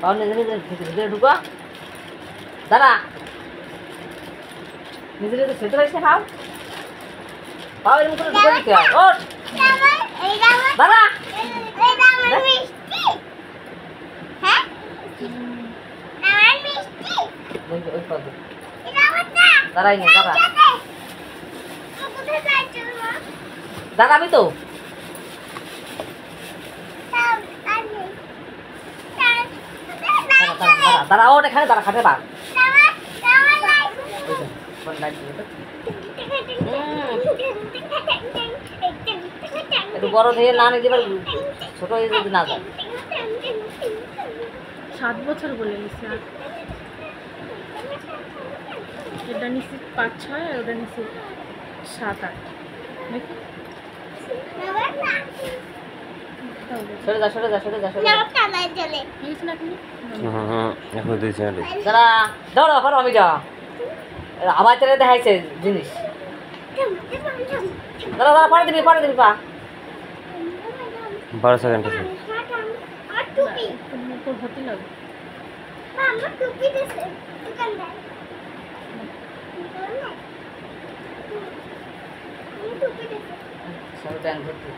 পাও নিজে নিজে ভিতরে ঢুকো দাঁড়া নিজে নিজে সেটা এসে খাও পাও এর মধ্যে ঢুকে দিতে হয় ওঠ দাঁড়া দাঁড়াই না দাঁড়া দাঁড়াবি তো দাঁড়া ওঠ এখানে দাঁড়া খাটে বাঘ একটু বড় দিয়ে না নিতে পারবি ছোট হয়ে যদি না যায় 7 বছর বলে নিছি আর এটা নিছি 5-6 আর ওটা নিছি 7-8 দেখি সরে যা সরে যা সরে যা সরে যা এখন দুই চ্যানেল দাঁড়া দৌড়ো করো আমি যা আবার চলে দেখাইছে জিনিস দাঁড়া দাঁড়া পরে দিবি পা 12 সেকেন্ড আছে উপর হতে লাগবে সব ট্যাঙ্ক ভর্তি